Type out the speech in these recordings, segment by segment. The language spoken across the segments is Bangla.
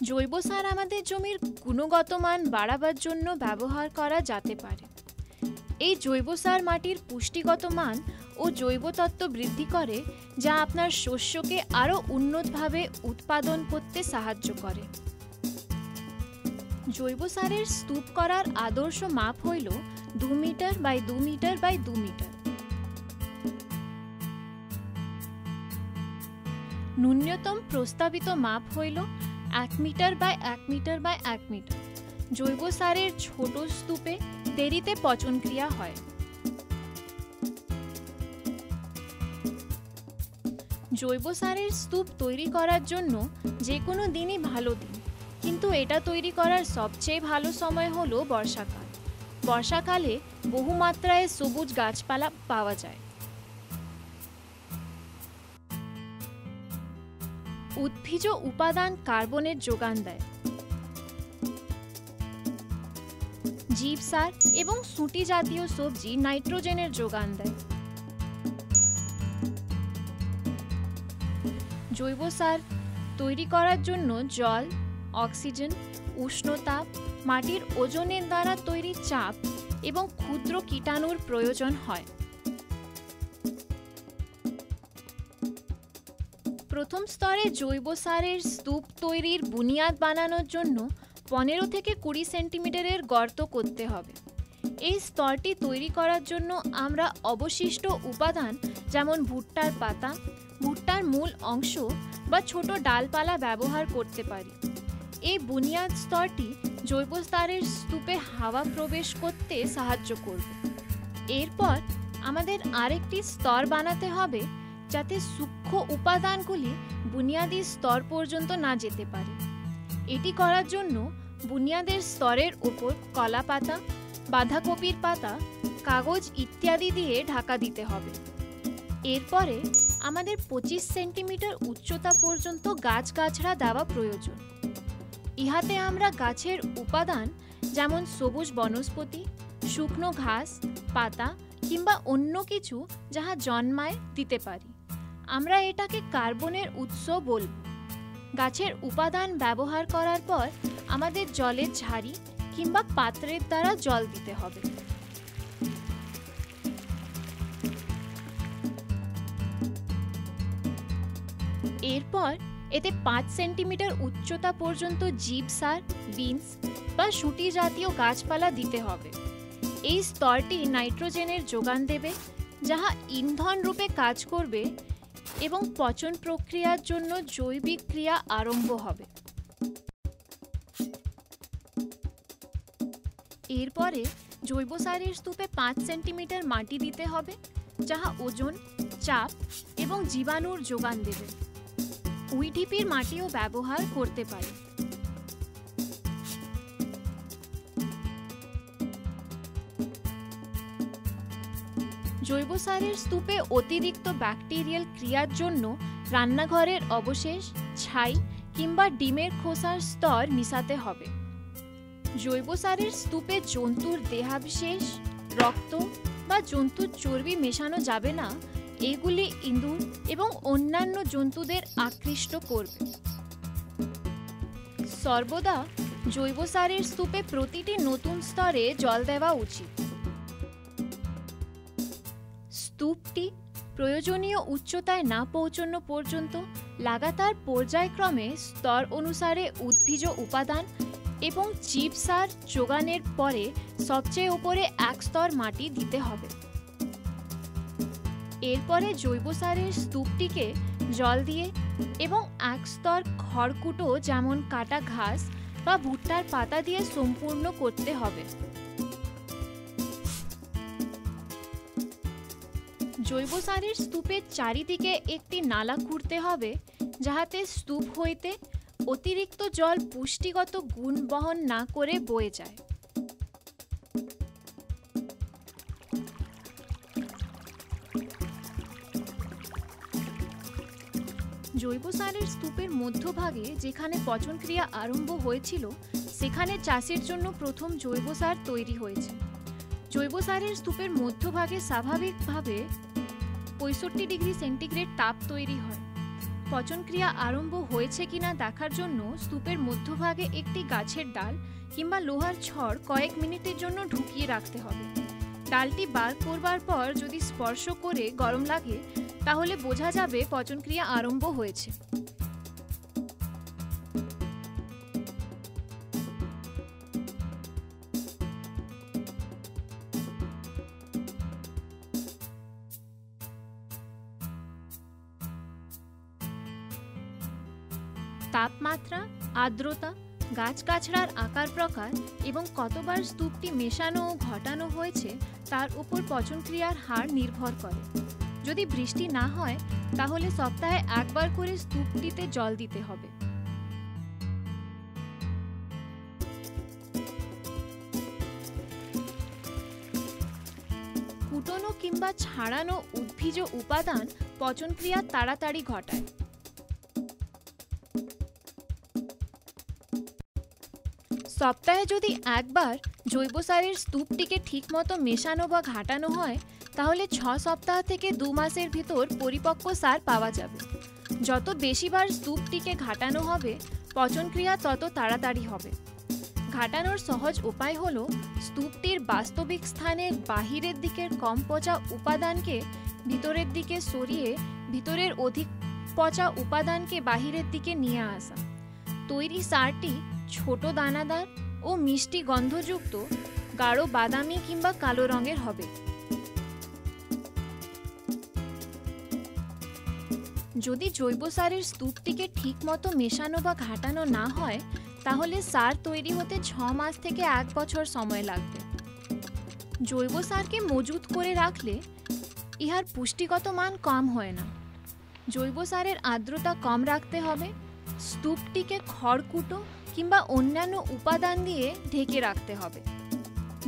জৈব সার আমাদের জমির গুণগত মান বাড়াবার জন্য ব্যবহার করা যেতে পারে। এই জৈব সার মাটির পুষ্টিগত মান ও জৈব তত্ত্ব বৃদ্ধি করে, যা আপনার শস্যকে আরও উন্নতভাবে উৎপাদন করতে সাহায্য করে। জৈব সারের স্তূপ করার আদর্শ মাপ হইল 2 metre by 2 metre by 2 metre. ন্যূনতম প্রস্তাবিত মাপ হইল 1 metre by 1 metre by 1 metre. জৈব সারের ছোট স্তূপে দেরিতে পচন ক্রিয়া হয়। জৈব সারের স্তূপ তৈরি করার জন্য যে কোনো দিনই ভালো দিন, কিন্তু এটা তৈরি করার সবচেয়ে ভালো সময় হলো বর্ষাকাল। বর্ষাকালে বহুমাত্রায় সবুজ গাছপালা পাওয়া যায়। উদ্ভিজ উপাদান কার্বনের যোগান দেয়। জীব সার এবং সুটি জাতীয় সবজি নাইট্রোজেনের যোগান দেয়। জৈব সার তৈরি করার জন্য জল, অক্সিজেন, উষ্ণতাপ, মাটির ওজনের দ্বারা তৈরি চাপ এবং ক্ষুদ্র কীটাণুর প্রয়োজন হয়। প্রথম স্তরে জৈব সারের স্তূপ তৈরির বুনিয়াদ বানানোর জন্য 15 থেকে 20 সেন্টিমিটারের গর্ত করতে হবে। এই স্তরটি তৈরি করার জন্য আমরা অবশিষ্ট উপাদান যেমন ভুট্টার পাতা, ভুট্টার মূল অংশ বা ছোট ডালপালা ব্যবহার করতে পারি। এই বুনিয়াদ স্তরটি জৈব সারের স্তূপে হাওয়া প্রবেশ করতে সাহায্য করবে। এরপর আমাদের আরেকটি স্তর বানাতে হবে, যাতে সূক্ষ্ম উপাদানগুলি বুনিয়াদি স্তর পর্যন্ত না যেতে পারে। এটি করার জন্য বুনিয়াদের স্তরের উপর কলা পাতা, বাঁধাকপির পাতা, কাগজ ইত্যাদি দিয়ে ঢাকা দিতে হবে। এরপরে আমাদের 25 সেন্টিমিটার উচ্চতা পর্যন্ত গাছগাছড়া দেওয়া প্রয়োজন। ইহাতে আমরা গাছের উপাদান যেমন সবুজ বনস্পতি, শুকনো ঘাস, পাতা কিংবা অন্য কিছু যাহা জন্মায় দিতে পারি। আমরা এটাকে কার্বনের উৎস বলব। গাছের উপাদান ব্যবহার করার পর আমাদের জলের ঝাড়ি কিংবা পাত্রের দ্বারা জল দিতে হবে। এরপর এতে 5 সেন্টিমিটার উচ্চতা পর্যন্ত জীব সার, বিনস বা শুটি জাতীয় গাছপালা দিতে হবে। এই স্তরটি নাইট্রোজেনের যোগান দেবে, যাহা ইন্ধন রূপে কাজ করবে এবং পচন প্রক্রিয়ার জন্য জৈবিক ক্রিয়া আরম্ভ হবে। এরপরে জৈব সারের স্তূপে 5 সেন্টিমিটার মাটি দিতে হবে, যাহা ওজন, চাপ এবং জীবাণুর যোগান দেবে। উইডিপির মাটিও ব্যবহার করতে পারে। জৈব সারের স্তূপে অতিরিক্ত ব্যাকটেরিয়াল ক্রিয়ার জন্য রান্নাঘরের অবশেষ, ছাই কিংবা ডিমের খোসার স্তর মিশাতে হবে। জৈব সারের স্তূপে জন্তুর দেহাবশেষ, রক্ত বা জন্তুর চর্বি মেশানো যাবে না। এগুলি ইঁদুর এবং অন্যান্য জন্তুদের আকৃষ্ট করবে। সর্বদা জৈব সারের স্তূপে প্রতিটি নতুন স্তরে জল দেওয়া উচিত। স্তূপটি প্রয়োজনীয় উচ্চতায় না পৌঁছানো পর্যন্ত লাগাতার পর্যায়ক্রমে স্তর অনুসারে উদ্ভিজ উপাদান এবং জীব সার যোগানের পরে সবচেয়ে উপরে এক স্তর মাটি দিতে হবে। এরপরে জৈব সারের স্তূপটিকে জল দিয়ে এবং এক স্তর খড়কুটো যেমন কাটা ঘাস বা ভুট্টার পাতা দিয়ে সম্পূর্ণ করতে হবে। জৈব সারের স্তূপের চারিদিকে একটি নালা খুঁড়তে হবে, যাহাতে স্তূপ হইতে অতিরিক্ত জল পুষ্টিগত গুণ বহন না করে বয়ে যায়। জৈব সারের স্তূপের মধ্যভাগে যেখানে পচন ক্রিয়া আরম্ভ হয়েছিল, সেখানে চাষের জন্য প্রথম জৈব সার তৈরি হয়েছে। জৈব সারের স্তূপের মধ্যভাগে স্বাভাবিকভাবে 65 ডিগ্রি সেন্টিগ্রেড তাপ তৈরি হয়। পচনক্রিয়া আরম্ভ হয়েছে কিনা দেখার জন্য স্তূপের মধ্যভাগে একটি গাছের ডাল কিংবা লোহার ছড় কয়েক মিনিটের জন্য ঢুকিয়ে রাখতে হবে। ডালটি বার করবার পর যদি স্পর্শ করে গরম লাগে তাহলে বোঝা যাবে পচনক্রিয়া আরম্ভ হয়েছে। তাপমাত্রা, আর্দ্রতা, গাছগাছড়ার আকার প্রকার এবং কতবার স্তূপটি মেশানো ও ঘটানো হয়েছে তার উপর পচনক্রিয়ার হার নির্ভর করে। যদি বৃষ্টি না হয় তাহলে সপ্তাহে একবার করে স্তূপটিতে জল দিতে হবে। কুটোনো কিংবা ছাড়ানো উদ্ভিজ উপাদান পচনক্রিয়া তাড়াতাড়ি ঘটায়। সপ্তাহে যদি একবার জৈব সারের স্তূপটিকে ঠিকমতো মেশানো বা ঘাটানো হয় তাহলে 6 সপ্তাহ থেকে 2 মাসের ভিতর পরিপক্ক সার পাওয়া যাবে। যত বেশিবার স্তূপটিকে ঘাটানো হবে পচনক্রিয়া তত তাড়াতাড়ি হবে। ঘাটানোর সহজ উপায় হলো স্তূপটির বাস্তবিক স্থানের বাহিরের দিকের কম পচা উপাদানকে ভিতরের দিকে সরিয়ে ভিতরের অধিক পচা উপাদানকে বাহিরের দিকে নিয়ে আসা। তৈরি সারটি ছোট দানাদার ও মিষ্টি গন্ধযুক্ত গাঢ় বাদামি কিংবা কালো রঙের হবে। যদি জৈব সারের স্তূপটিকে ঠিকমতো মেশানো বা ঘাটানো না হয় তাহলে সার তৈরি হতে 6 মাস থেকে 1 বছর সময় লাগবে। জৈব সারকে মজুত করে রাখলে ইহার পুষ্টিগত মান কম হয় না। জৈব সারের আর্দ্রতা কম রাখতে হবে। স্তূপটিকে খড়কুটো কিংবা অন্যান্য উপাদান দিয়ে ঢেকে রাখতে হবে।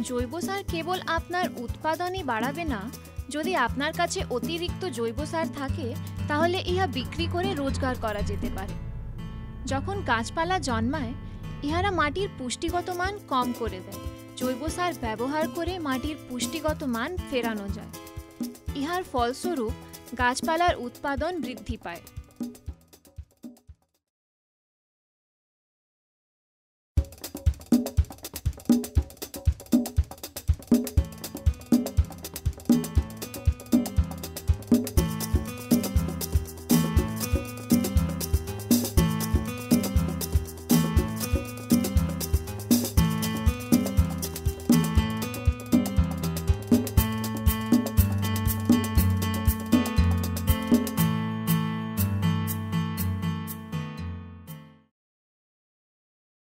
জৈব সার কেবল আপনার উৎপাদনই বাড়াবে না, যদি আপনার কাছে অতিরিক্ত জৈব সার থাকে তাহলে ইহা বিক্রি করে রোজগার করা যেতে পারে। যখন গাছপালা জন্মায় ইহারা মাটির পুষ্টিগত মান কম করে দেয়। জৈব সার ব্যবহার করে মাটির পুষ্টিগত মান ফেরানো যায়। ইহার ফলস্বরূপ গাছপালার উৎপাদন বৃদ্ধি পায়।